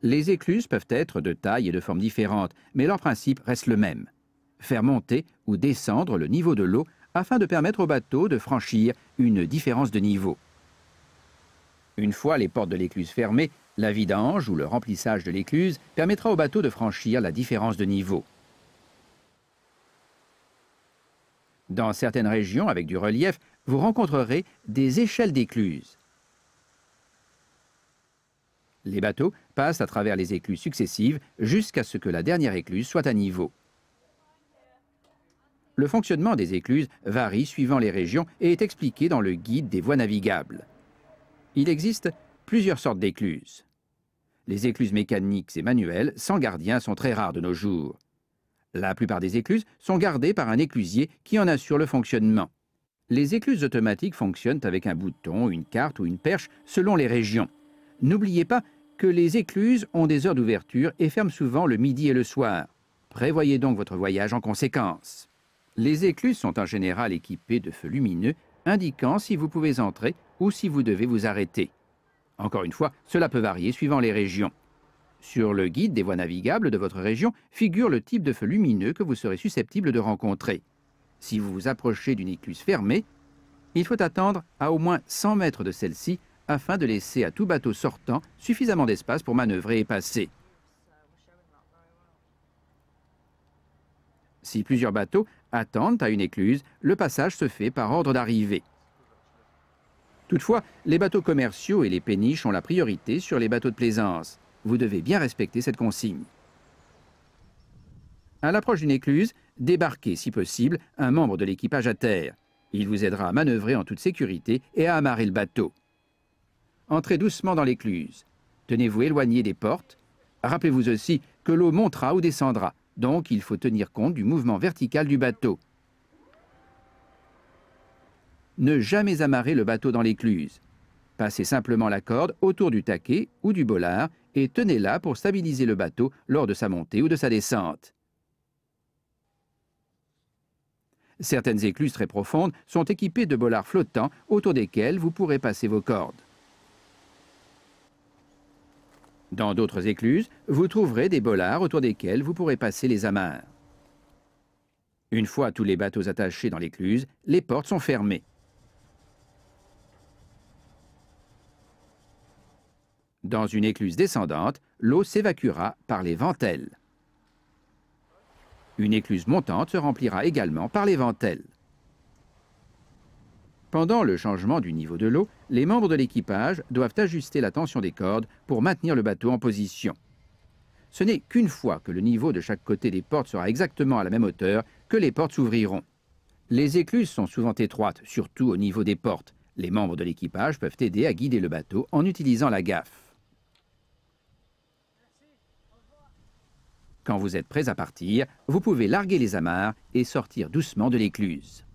Les écluses peuvent être de taille et de forme différentes, mais leur principe reste le même. Faire monter ou descendre le niveau de l'eau afin de permettre au bateau de franchir une différence de niveau. Une fois les portes de l'écluse fermées, la vidange ou le remplissage de l'écluse permettra au bateau de franchir la différence de niveau. Dans certaines régions avec du relief, vous rencontrerez des échelles d'écluses. Les bateaux passent à travers les écluses successives jusqu'à ce que la dernière écluse soit à niveau. Le fonctionnement des écluses varie suivant les régions et est expliqué dans le guide des voies navigables. Il existe plusieurs sortes d'écluses. Les écluses mécaniques et manuelles sans gardien sont très rares de nos jours. La plupart des écluses sont gardées par un éclusier qui en assure le fonctionnement. Les écluses automatiques fonctionnent avec un bouton, une carte ou une perche selon les régions. N'oubliez pas que les écluses ont des heures d'ouverture et ferment souvent le midi et le soir. Prévoyez donc votre voyage en conséquence. Les écluses sont en général équipées de feux lumineux indiquant si vous pouvez entrer ou si vous devez vous arrêter. Encore une fois, cela peut varier suivant les régions. Sur le guide des voies navigables de votre région figure le type de feu lumineux que vous serez susceptible de rencontrer. Si vous vous approchez d'une écluse fermée, il faut attendre à au moins 100 mètres de celle-ci afin de laisser à tout bateau sortant suffisamment d'espace pour manœuvrer et passer. Si plusieurs bateaux attendent à une écluse, le passage se fait par ordre d'arrivée. Toutefois, les bateaux commerciaux et les péniches ont la priorité sur les bateaux de plaisance. Vous devez bien respecter cette consigne. À l'approche d'une écluse, débarquez si possible un membre de l'équipage à terre. Il vous aidera à manœuvrer en toute sécurité et à amarrer le bateau. Entrez doucement dans l'écluse. Tenez-vous éloigné des portes. Rappelez-vous aussi que l'eau montera ou descendra, donc il faut tenir compte du mouvement vertical du bateau. Ne jamais amarrer le bateau dans l'écluse. Passez simplement la corde autour du taquet ou du bollard et tenez-la pour stabiliser le bateau lors de sa montée ou de sa descente. Certaines écluses très profondes sont équipées de bollards flottants autour desquels vous pourrez passer vos cordes. Dans d'autres écluses, vous trouverez des bollards autour desquels vous pourrez passer les amarres. Une fois tous les bateaux attachés dans l'écluse, les portes sont fermées. Dans une écluse descendante, l'eau s'évacuera par les ventelles. Une écluse montante se remplira également par les ventelles. Pendant le changement du niveau de l'eau, les membres de l'équipage doivent ajuster la tension des cordes pour maintenir le bateau en position. Ce n'est qu'une fois que le niveau de chaque côté des portes sera exactement à la même hauteur que les portes s'ouvriront. Les écluses sont souvent étroites, surtout au niveau des portes. Les membres de l'équipage peuvent aider à guider le bateau en utilisant la gaffe. Quand vous êtes prêts à partir, vous pouvez larguer les amarres et sortir doucement de l'écluse.